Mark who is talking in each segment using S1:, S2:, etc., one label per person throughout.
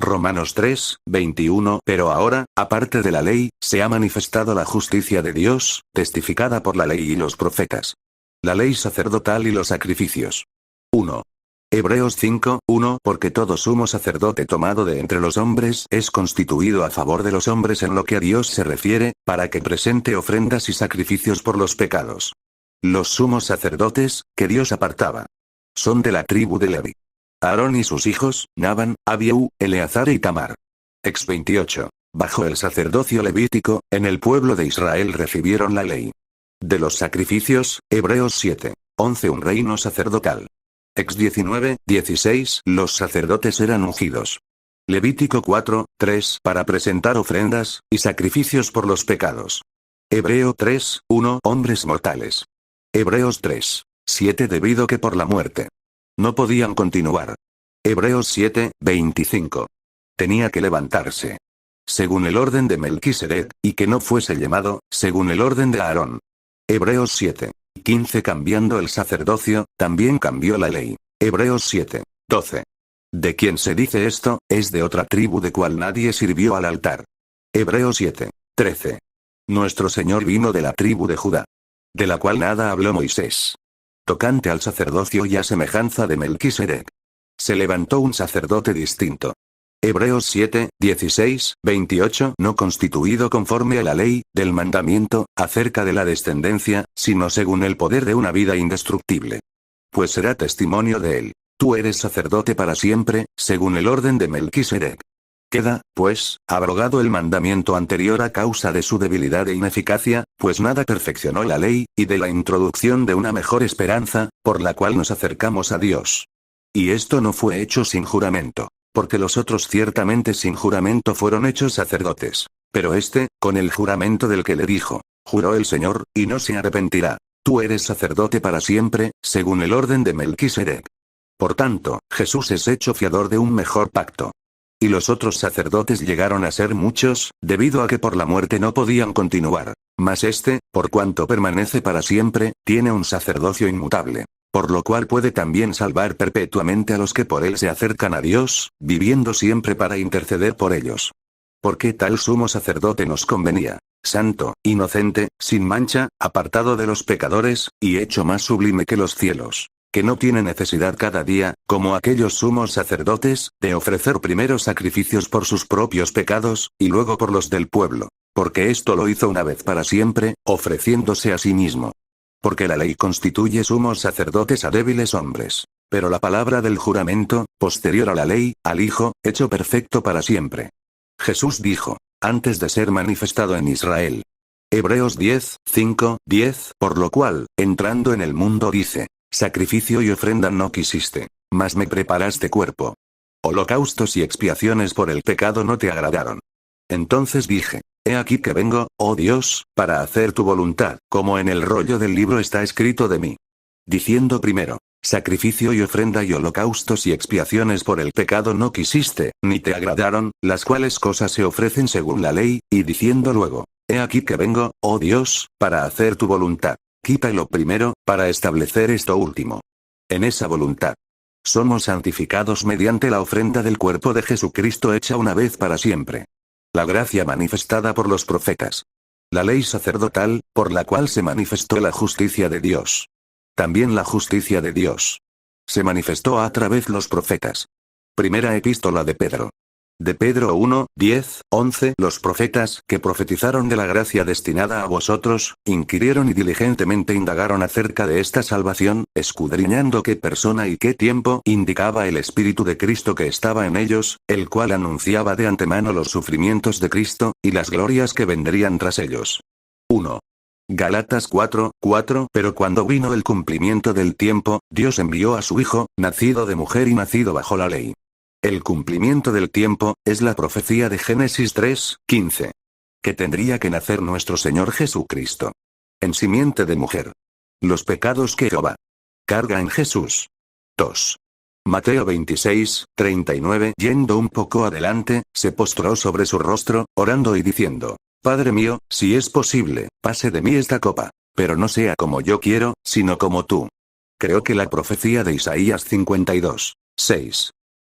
S1: Romanos 3, 21. Pero ahora, aparte de la ley, se ha manifestado la justicia de Dios, testificada por la ley y los profetas. La ley sacerdotal y los sacrificios. 1. Hebreos 5, 1. Porque todo sumo sacerdote tomado de entre los hombres es constituido a favor de los hombres en lo que a Dios se refiere, para que presente ofrendas y sacrificios por los pecados. Los sumos sacerdotes, que Dios apartaba, son de la tribu de Levi. Aarón y sus hijos, Naban, Abiú, Eleazar y Tamar. Ex 28. Bajo el sacerdocio levítico, en el pueblo de Israel recibieron la ley de los sacrificios, Hebreos 7, 11. Un reino sacerdotal. Ex 19, 16. Los sacerdotes eran ungidos. Levítico 4, 3. Para presentar ofrendas y sacrificios por los pecados. Hebreo 3, 1. Hombres mortales. Hebreos 3, 7. Debido que por la muerte no podían continuar. Hebreos 7, 25. Tenía que levantarse según el orden de Melquisedec, y que no fuese llamado según el orden de Aarón. Hebreos 7, 15. Cambiando el sacerdocio, también cambió la ley. Hebreos 7, 12. De quien se dice esto, es de otra tribu de cual nadie sirvió al altar. Hebreos 7, 13. Nuestro Señor vino de la tribu de Judá, de la cual nada habló Moisés. Tocante al sacerdocio y a semejanza de Melquisedec, se levantó un sacerdote distinto. Hebreos 7, 16, 28. No constituido conforme a la ley, del mandamiento, acerca de la descendencia, sino según el poder de una vida indestructible. Pues será testimonio de él. Tú eres sacerdote para siempre, según el orden de Melquisedec. Queda, pues, abrogado el mandamiento anterior a causa de su debilidad e ineficacia, pues nada perfeccionó la ley, y de la introducción de una mejor esperanza, por la cual nos acercamos a Dios. Y esto no fue hecho sin juramento, porque los otros ciertamente sin juramento fueron hechos sacerdotes. Pero este, con el juramento del que le dijo, juró el Señor, y no se arrepentirá. Tú eres sacerdote para siempre, según el orden de Melquisedec. Por tanto, Jesús es hecho fiador de un mejor pacto. Y los otros sacerdotes llegaron a ser muchos, debido a que por la muerte no podían continuar. Mas este, por cuanto permanece para siempre, tiene un sacerdocio inmutable. Por lo cual puede también salvar perpetuamente a los que por él se acercan a Dios, viviendo siempre para interceder por ellos. Porque tal sumo sacerdote nos convenía, santo, inocente, sin mancha, apartado de los pecadores, y hecho más sublime que los cielos, que no tiene necesidad cada día, como aquellos sumos sacerdotes, de ofrecer primero sacrificios por sus propios pecados, y luego por los del pueblo, porque esto lo hizo una vez para siempre, ofreciéndose a sí mismo. Porque la ley constituye sumos sacerdotes a débiles hombres, pero la palabra del juramento, posterior a la ley, al Hijo, hecho perfecto para siempre. Jesús dijo, antes de ser manifestado en Israel. Hebreos 10, 5, 10. Por lo cual, entrando en el mundo dice, sacrificio y ofrenda no quisiste, mas me preparaste cuerpo. Holocaustos y expiaciones por el pecado no te agradaron. Entonces dije, he aquí que vengo, oh Dios, para hacer tu voluntad, como en el rollo del libro está escrito de mí. Diciendo primero, sacrificio y ofrenda y holocaustos y expiaciones por el pecado no quisiste, ni te agradaron, las cuales cosas se ofrecen según la ley, y diciendo luego, he aquí que vengo, oh Dios, para hacer tu voluntad. Quita lo primero, para establecer esto último. En esa voluntad somos santificados mediante la ofrenda del cuerpo de Jesucristo hecha una vez para siempre. La gracia manifestada por los profetas. La ley sacerdotal, por la cual se manifestó la justicia de Dios. También la justicia de Dios se manifestó a través de los profetas. Primera epístola de Pedro. De Pedro 1, 10, 11. Los profetas, que profetizaron de la gracia destinada a vosotros, inquirieron y diligentemente indagaron acerca de esta salvación, escudriñando qué persona y qué tiempo indicaba el Espíritu de Cristo que estaba en ellos, el cual anunciaba de antemano los sufrimientos de Cristo, y las glorias que vendrían tras ellos. 1. Gálatas 4, 4. Pero cuando vino el cumplimiento del tiempo, Dios envió a su Hijo, nacido de mujer y nacido bajo la ley. El cumplimiento del tiempo, es la profecía de Génesis 3, 15. Que tendría que nacer nuestro Señor Jesucristo. En simiente de mujer. Los pecados que Jehová carga en Jesús. 2. Mateo 26, 39. Yendo un poco adelante, se postró sobre su rostro, orando y diciendo, Padre mío, si es posible, pase de mí esta copa, pero no sea como yo quiero, sino como tú. Creo que la profecía de Isaías 52, 6.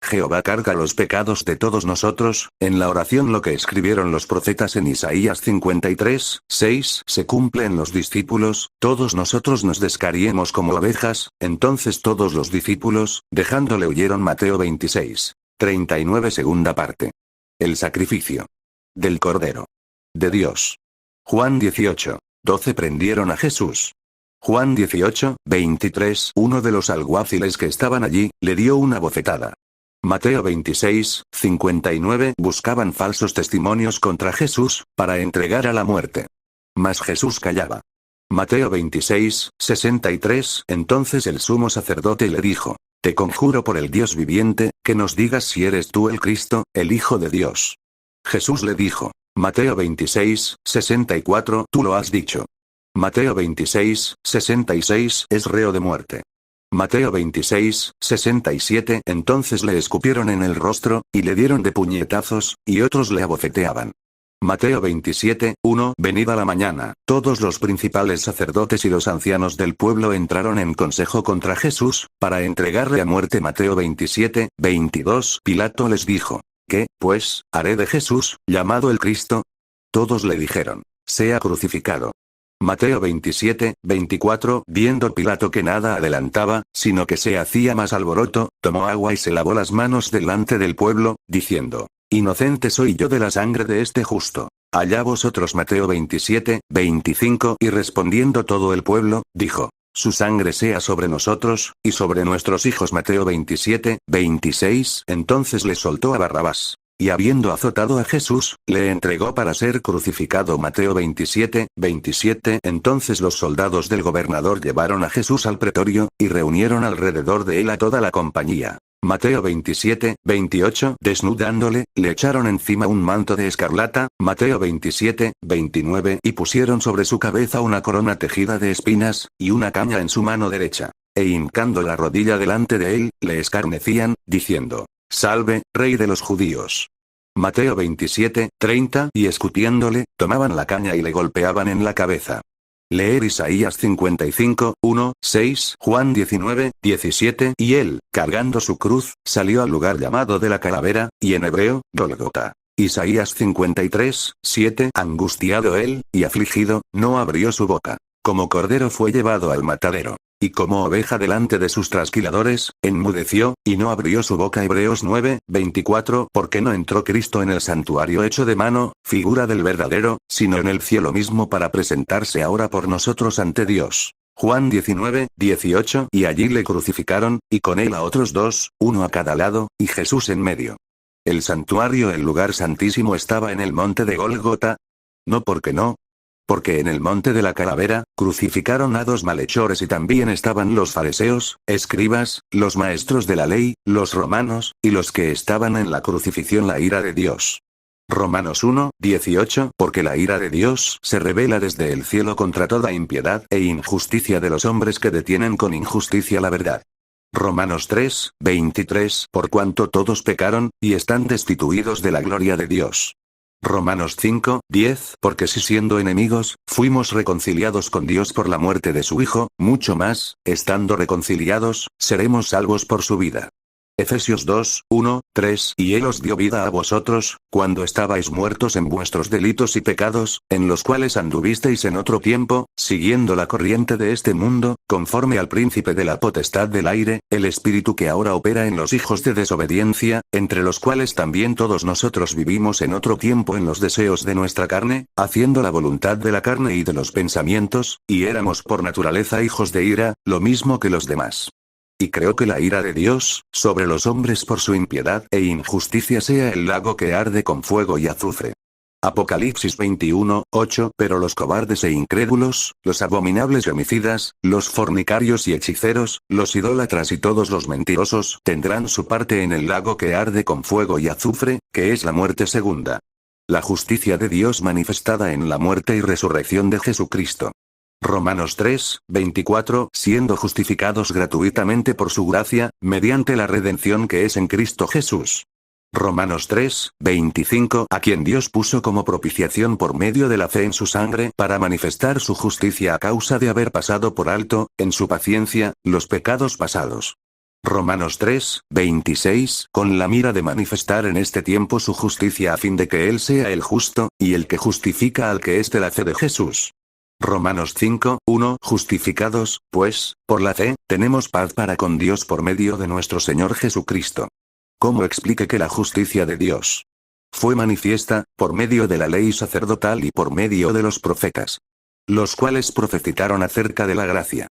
S1: Jehová carga los pecados de todos nosotros. En la oración lo que escribieron los profetas en Isaías 53, 6 se cumple en los discípulos, todos nosotros nos descariemos como ovejas, entonces todos los discípulos, dejándole huyeron. Mateo 26, 39 segunda parte. El sacrificio del Cordero de Dios. Juan 18, 12 prendieron a Jesús. Juan 18, 23 uno de los alguaciles que estaban allí, le dio una bofetada. Mateo 26, 59 buscaban falsos testimonios contra Jesús, para entregar a la muerte. Mas Jesús callaba. Mateo 26, 63 entonces el sumo sacerdote le dijo: Te conjuro por el Dios viviente, que nos digas si eres tú el Cristo, el Hijo de Dios. Jesús le dijo. Mateo 26, 64 Tú lo has dicho. Mateo 26, 66 es reo de muerte. Mateo 26, 67 entonces le escupieron en el rostro, y le dieron de puñetazos, y otros le abofeteaban. Mateo 27, 1 Venida la mañana, todos los principales sacerdotes y los ancianos del pueblo entraron en consejo contra Jesús, para entregarle a muerte. Mateo 27, 22 Pilato les dijo: ¿Qué, pues, haré de Jesús, llamado el Cristo? Todos le dijeron: sea crucificado. Mateo 27, 24 Viendo Pilato que nada adelantaba, sino que se hacía más alboroto, tomó agua y se lavó las manos delante del pueblo, diciendo: Inocente soy yo de la sangre de este justo. Allá vosotros. Mateo 27, 25 Y respondiendo todo el pueblo, dijo: Su sangre sea sobre nosotros, y sobre nuestros hijos. Mateo 27, 26 Entonces le soltó a Barrabás. Y habiendo azotado a Jesús, le entregó para ser crucificado. Mateo 27, 27 Entonces los soldados del gobernador llevaron a Jesús al pretorio, y reunieron alrededor de él a toda la compañía. Mateo 27, 28 Desnudándole, le echaron encima un manto de escarlata. Mateo 27, 29 Y pusieron sobre su cabeza una corona tejida de espinas, y una caña en su mano derecha. E hincando la rodilla delante de él, le escarnecían, diciendo: Salve, Rey de los judíos. Mateo 27, 30 Y escupiéndole, tomaban la caña y le golpeaban en la cabeza. Leer Isaías 55, 1, 6 Juan 19, 17 Y él, cargando su cruz, salió al lugar llamado de la calavera, y en hebreo, Gólgota. Isaías 53, 7 Angustiado él, y afligido, no abrió su boca. Como cordero fue llevado al matadero. Y como oveja delante de sus trasquiladores, enmudeció, y no abrió su boca. Hebreos 9, 24 Porque no entró Cristo en el santuario hecho de mano, figura del verdadero, sino en el cielo mismo para presentarse ahora por nosotros ante Dios. Juan 19, 18 Y allí le crucificaron, y con él a otros dos, uno a cada lado, y Jesús en medio. El santuario, el lugar santísimo, estaba en el monte de Gólgota. No porque no. Porque en el monte de la calavera, crucificaron a dos malhechores y también estaban los fariseos, escribas, los maestros de la ley, los romanos, y los que estaban en la crucifixión la ira de Dios. Romanos 1, 18 Porque la ira de Dios se revela desde el cielo contra toda impiedad e injusticia de los hombres que detienen con injusticia la verdad. Romanos 3, 23 Por cuanto todos pecaron, y están destituidos de la gloria de Dios. Romanos 5, 10 Porque si siendo enemigos, fuimos reconciliados con Dios por la muerte de su Hijo, mucho más, estando reconciliados, seremos salvos por su vida. Efesios 2, 1, 3 Y él os dio vida a vosotros, cuando estabais muertos en vuestros delitos y pecados, en los cuales anduvisteis en otro tiempo, siguiendo la corriente de este mundo, conforme al príncipe de la potestad del aire, el espíritu que ahora opera en los hijos de desobediencia, entre los cuales también todos nosotros vivimos en otro tiempo en los deseos de nuestra carne, haciendo la voluntad de la carne y de los pensamientos, y éramos por naturaleza hijos de ira, lo mismo que los demás. Y creo que la ira de Dios, sobre los hombres por su impiedad e injusticia sea el lago que arde con fuego y azufre. Apocalipsis 21, 8 Pero los cobardes e incrédulos, los abominables y homicidas, los fornicarios y hechiceros, los idólatras y todos los mentirosos tendrán su parte en el lago que arde con fuego y azufre, que es la muerte segunda. La justicia de Dios manifestada en la muerte y resurrección de Jesucristo. Romanos 3, 24 Siendo justificados gratuitamente por su gracia, mediante la redención que es en Cristo Jesús. Romanos 3, 25 A quien Dios puso como propiciación por medio de la fe en su sangre para manifestar su justicia a causa de haber pasado por alto, en su paciencia, los pecados pasados. Romanos 3, 26, con la mira de manifestar en este tiempo su justicia a fin de que Él sea el justo, y el que justifica al que es de la fe de Jesús. Romanos 5, 1, justificados, pues, por la fe, tenemos paz para con Dios por medio de nuestro Señor Jesucristo. ¿Cómo explique que la justicia de Dios fue manifiesta, por medio de la ley sacerdotal y por medio de los profetas, los cuales profetizaron acerca de la gracia,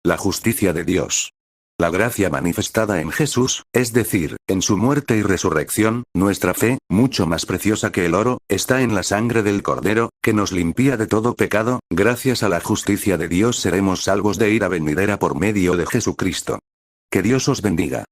S1: la justicia de Dios? La gracia manifestada en Jesús, es decir, en su muerte y resurrección, nuestra fe, mucho más preciosa que el oro, está en la sangre del Cordero, que nos limpia de todo pecado. Gracias a la justicia de Dios seremos salvos de ira venidera por medio de Jesucristo. Que Dios os bendiga.